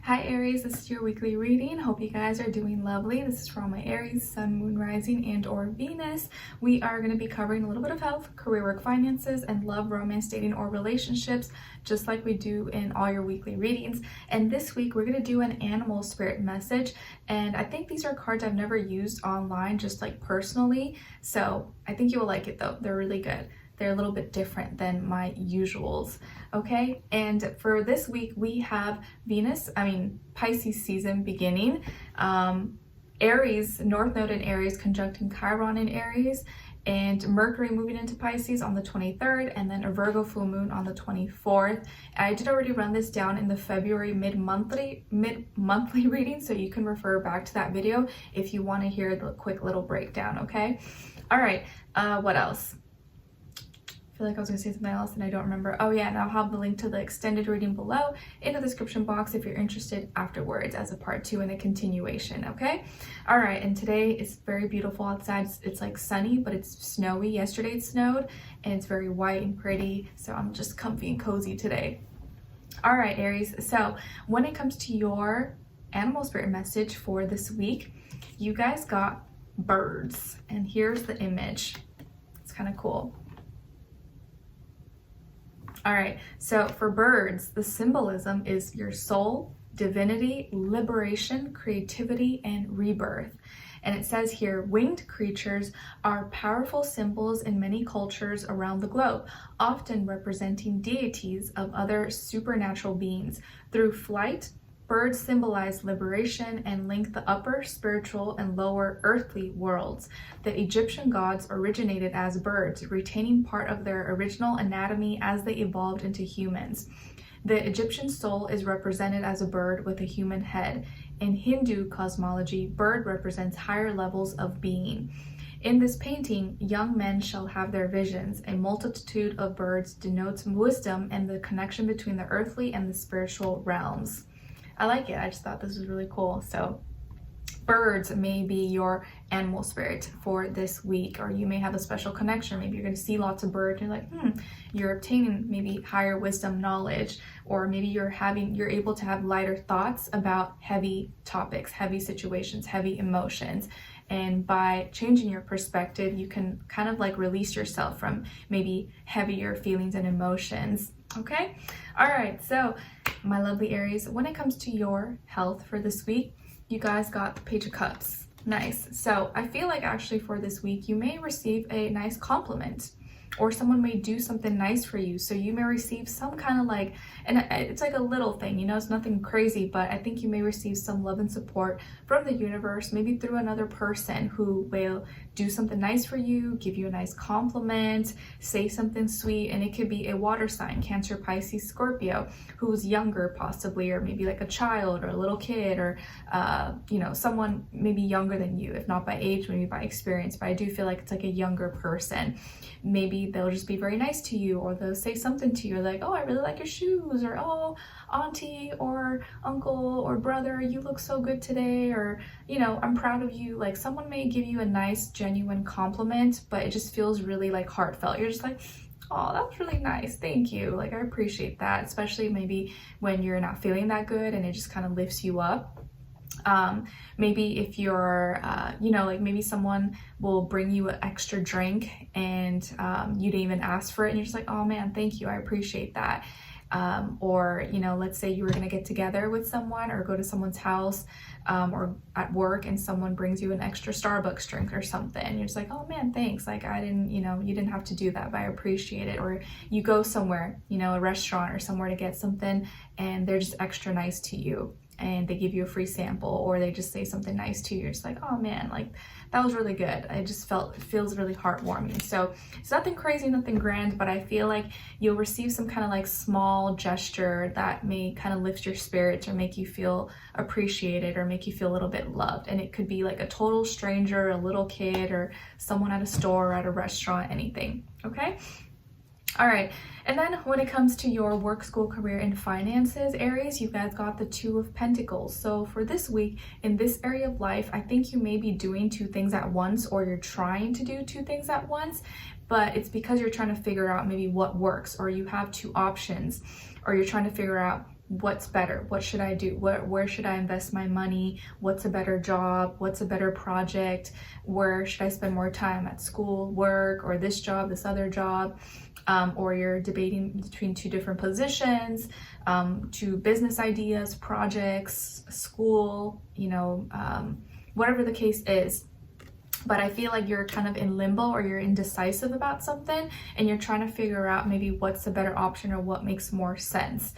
Hi Aries, this is your weekly reading. Hope you guys are doing lovely. This is for all my Aries, Sun, Moon, Rising, and or Venus. We are going to be covering a little bit of health, career, work, finances, and love, romance, dating, or relationships, just like we do in all your weekly readings. And this week we're going to do an animal spirit message. And I think these are cards I've never used online, just like personally. So I think you will like it though. They're really good. They're a little bit different than my usuals, okay? And for this week, we have Pisces season beginning. Aries, North Node in Aries conjuncting Chiron in Aries, and Mercury moving into Pisces on the 23rd, and then a Virgo full moon on the 24th. I did already run this down in the February mid-monthly reading, so you can refer back to that video if you want to hear the quick little breakdown, okay? All right, what else? I feel like I was going to say something else and I don't remember. Oh yeah, and I'll have the link to the extended reading below in the description box if you're interested afterwards as a part 2 and a continuation, okay? All right, and today it's very beautiful outside. It's like sunny, but it's snowy. Yesterday it snowed and it's very white and pretty, so I'm just comfy and cozy today. All right, Aries, so when it comes to your animal spirit message for this week, you guys got birds, and here's the image. It's kind of cool. All right, so for birds, the symbolism is your soul, divinity, liberation, creativity, and rebirth. And it says here, winged creatures are powerful symbols in many cultures around the globe, often representing deities of other supernatural beings. Through flight, birds symbolize liberation and link the upper spiritual and lower earthly worlds. The Egyptian gods originated as birds, retaining part of their original anatomy as they evolved into humans. The Egyptian soul is represented as a bird with a human head. In Hindu cosmology, bird represents higher levels of being. In this painting, young men shall have their visions. A multitude of birds denotes wisdom and the connection between the earthly and the spiritual realms. I like it. I just thought this was really cool. So birds may be your animal spirit for this week, or you may have a special connection. Maybe you're going to see lots of birds and you're like, you're obtaining maybe higher wisdom knowledge, or maybe you're able to have lighter thoughts about heavy topics, heavy situations, heavy emotions. And by changing your perspective, you can kind of like release yourself from maybe heavier feelings and emotions. Okay? All right. So my lovely Aries, when it comes to your health for this week, you guys got the Page of Cups. Nice. So I feel like actually for this week, you may receive a nice compliment, or someone may do something nice for you. So you may receive some kind of like, and it's like a little thing, you know, it's nothing crazy, but I think you may receive some love and support from the universe, maybe through another person who will do something nice for you, give you a nice compliment, say something sweet. And it could be a water sign, Cancer, Pisces, Scorpio, who's younger possibly, or maybe like a child or a little kid, or, you know, someone maybe younger than you, if not by age, maybe by experience. But I do feel like it's like a younger person. Maybe they'll just be very nice to you, or they'll say something to you like, oh, I really like your shoes, or oh, auntie or uncle or brother, you look so good today, or, you know, I'm proud of you. Like someone may give you a nice, genuine compliment, but it just feels really like heartfelt. You're just like, oh, that was really nice. Thank you. Like, I appreciate that, especially maybe when you're not feeling that good and it just kind of lifts you up. Maybe if you're, you know, like maybe someone will bring you an extra drink and you didn't even ask for it, and you're just like, oh man, thank you, I appreciate that. Or, you know, let's say you were going to get together with someone or go to someone's house or at work, and someone brings you an extra Starbucks drink or something. And you're just like, oh man, thanks. Like I didn't, you know, you didn't have to do that, but I appreciate it. Or you go somewhere, you know, a restaurant or somewhere to get something, and they're just extra nice to you, and they give you a free sample, or they just say something nice to you. You're just like, oh man, like that was really good. I just it feels really heartwarming. So it's nothing crazy, nothing grand, but I feel like you'll receive some kind of like small gesture that may kind of lift your spirits or make you feel appreciated or make you feel a little bit loved. And it could be like a total stranger, a little kid, or someone at a store or at a restaurant, anything. Okay? All right, and then when it comes to your work, school, career, and finances, Aries, you guys got the Two of Pentacles. So for this week, in this area of life, I think you may be doing two things at once, or you're trying to do two things at once, but it's because you're trying to figure out maybe what works, or you have two options, or you're trying to figure out what's better? What should I do? Where should I invest my money? What's a better job? What's a better project? Where should I spend more time at school, work, or this job, this other job? Or you're debating between two different positions, two business ideas, projects, school, whatever the case is. But I feel like you're kind of in limbo, or you're indecisive about something, and you're trying to figure out maybe what's the better option or what makes more sense.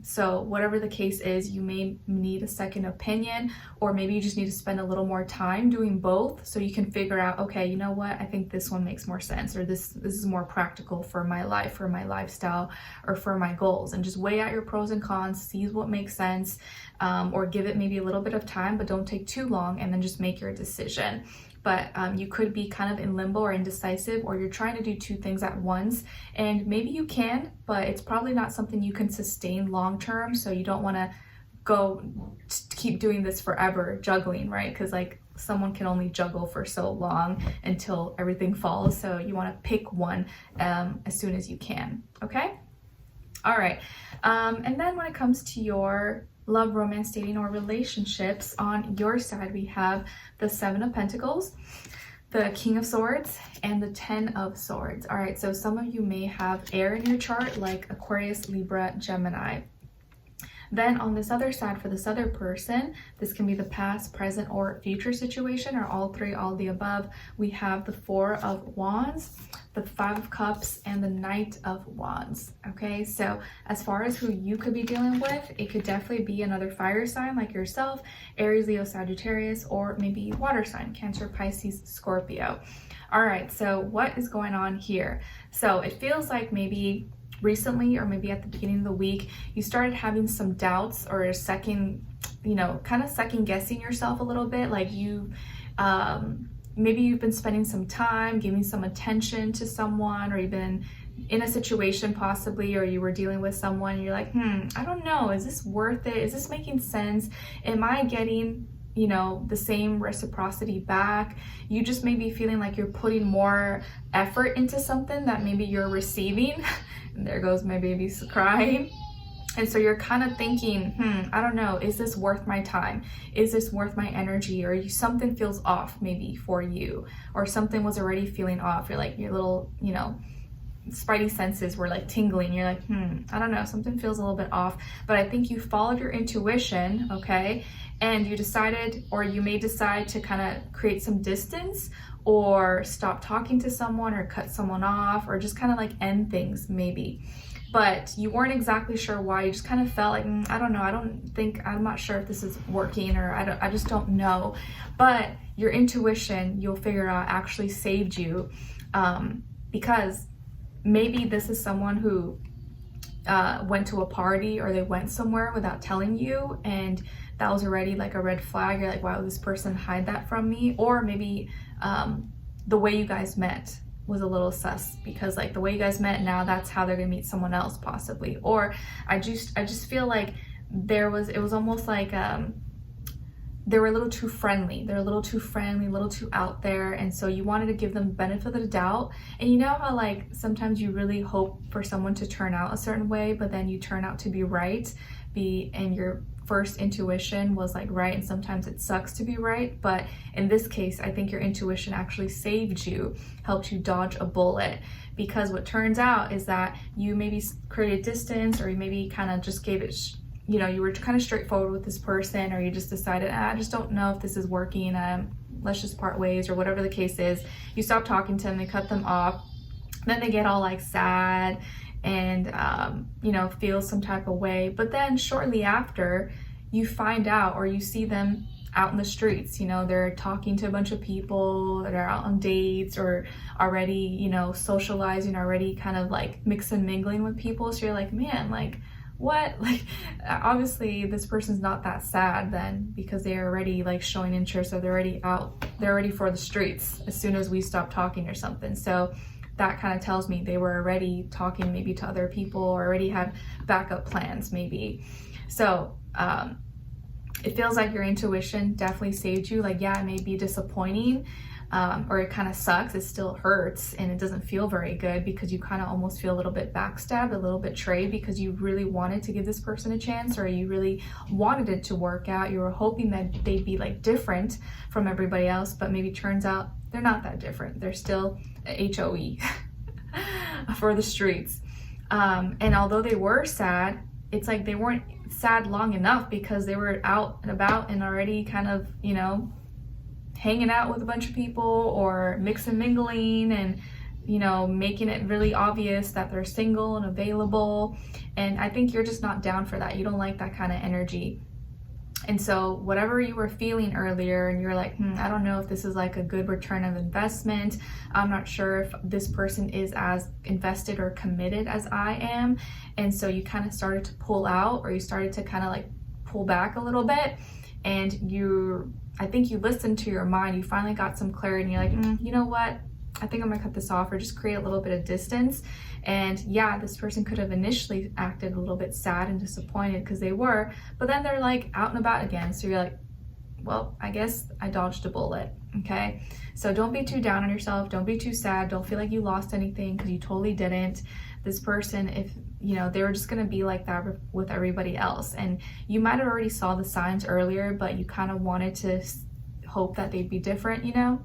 So whatever the case is, you may need a second opinion, or maybe you just need to spend a little more time doing both so you can figure out, okay, you know what, I think this one makes more sense, or this is more practical for my life, for my lifestyle, or for my goals. And just weigh out your pros and cons, see what makes sense, or give it maybe a little bit of time, but don't take too long, and then just make your decision. But you could be kind of in limbo or indecisive, or you're trying to do two things at once, and maybe you can, but it's probably not something you can sustain long term. So you don't want to keep doing this forever, juggling, right? Because like someone can only juggle for so long until everything falls. So you want to pick one as soon as you can. Okay. All right. And then when it comes to your love, romance, dating, or relationships, on your side we have the Seven of Pentacles, the King of Swords, and the Ten of Swords. All right, so some of you may have air in your chart, like Aquarius, Libra, Gemini. Then on this other side, for this other person, this can be the past, present, or future situation, or all three, all the above. We have the Four of Wands, the Five of Cups, and the Knight of Wands. Okay, so as far as who you could be dealing with, it could definitely be another fire sign like yourself, Aries, Leo, Sagittarius, or maybe water sign, Cancer, Pisces, Scorpio. All right, so what is going on here? So it feels like maybe recently, or maybe at the beginning of the week, you started having some doubts, or a second, kind of second guessing yourself a little bit. Like maybe you've been spending some time giving some attention to someone, or you've been in a situation possibly, or you were dealing with someone, and you're like, I don't know, is this worth it? Is this making sense? Am I getting the same reciprocity back? You just may be feeling like you're putting more effort into something that maybe you're receiving. And there goes my baby's crying. And so you're kind of thinking, I don't know, is this worth my time? Is this worth my energy? Or something feels off maybe for you, or something was already feeling off. You're like, your little, spidey senses were like tingling. You're like, I don't know, something feels a little bit off. But I think you followed your intuition, okay? And you decided, or you may decide to kind of create some distance, or stop talking to someone, or cut someone off, or just kind of like end things maybe. But you weren't exactly sure why. You just kind of felt like, I don't know, I'm not sure if this is working, or I just don't know. But your intuition, you'll figure out, actually saved you, because maybe this is someone who went to a party, or they went somewhere without telling you, and that was already like a red flag. You're like, wow, this person hide that from me. Or maybe the way you guys met was a little sus, because like the way you guys met, now that's how they're gonna meet someone else possibly. Or I just feel like it was almost like they were a little too friendly. They're a little too friendly, a little too out there. And so you wanted to give them the benefit of the doubt. And you know how like sometimes you really hope for someone to turn out a certain way, but then you turn out to be right, and your first intuition was like right, and sometimes it sucks to be right. But in this case, I think your intuition actually saved you, helped you dodge a bullet, because what turns out is that you maybe created distance, or you maybe kind of just gave it, you were kind of straightforward with this person, or you just decided, I just don't know if this is working, let's just part ways, or whatever the case is. You stop talking to them, they cut them off, then they get all like sad and feel some type of way. But then shortly after, you find out, or you see them out in the streets, they're talking to a bunch of people, they're out on dates, or already socializing, already kind of like mix and mingling with people. So you're like, man, like what, like obviously this person's not that sad then, because they're already like showing interest, or they're already out, they're ready for the streets as soon as we stop talking or something. So that kind of tells me they were already talking maybe to other people, or already had backup plans maybe. So it feels like your intuition definitely saved you. Like, yeah, it may be disappointing, or it kind of sucks. It still hurts and it doesn't feel very good because you kind of almost feel a little bit backstabbed, a little bit betrayed, because you really wanted to give this person a chance, or you really wanted it to work out. You were hoping that they'd be like different from everybody else, but maybe turns out they're not that different. They're still HOE for the streets. And although they were sad, it's like they weren't sad long enough, because they were out and about and already kind of, you know, hanging out with a bunch of people or mix and mingling and, you know, making it really obvious that they're single and available. And I think you're just not down for that. You don't like that kind of energy. And so whatever you were feeling earlier, and you're like, I don't know if this is like a good return of investment. I'm not sure if this person is as invested or committed as I am. And so you kind of started to pull out, or you started to kind of like pull back a little bit. And I think you listened to your mind. You finally got some clarity, and you're like, you know what? I think I'm gonna cut this off, or just create a little bit of distance. And yeah, this person could have initially acted a little bit sad and disappointed, because they were, but then they're like out and about again. So you're like, well, I guess I dodged a bullet. Okay. So don't be too down on yourself. Don't be too sad. Don't feel like you lost anything, because you totally didn't. This person, if you know, they were just gonna be like that with everybody else. And you might have already saw the signs earlier, but you kind of wanted to hope that they'd be different, you know.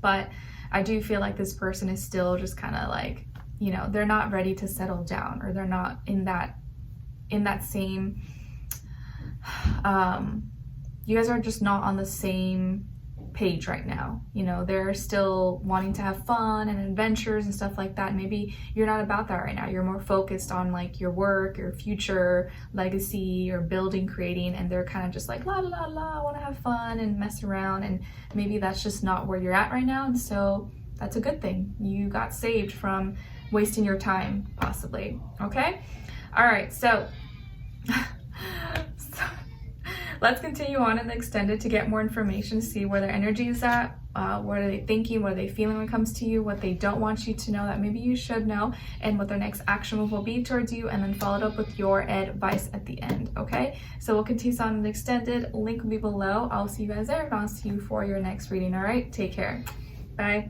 But I do feel like this person is still just kind of like, you know, they're not ready to settle down, or they're not in that same, you guys are just not on the same page right now. You know, they're still wanting to have fun and adventures and stuff like that. Maybe you're not about that right now. You're more focused on like your work, your future legacy, or building, creating, and they're kind of just like, la la la, I want to have fun and mess around. And maybe that's just not where you're at right now. And so that's a good thing. You got saved from wasting your time, possibly. Okay. All right. So let's continue on in the extended to get more information, see where their energy is at, what are they thinking, what are they feeling when it comes to you, what they don't want you to know that maybe you should know, and what their next action move will be towards you, and then followed up with your advice at the end. Okay, so we'll continue on in the extended. Link will be below. I'll see you guys there, and I'll see you for your next reading. All right, take care. Bye.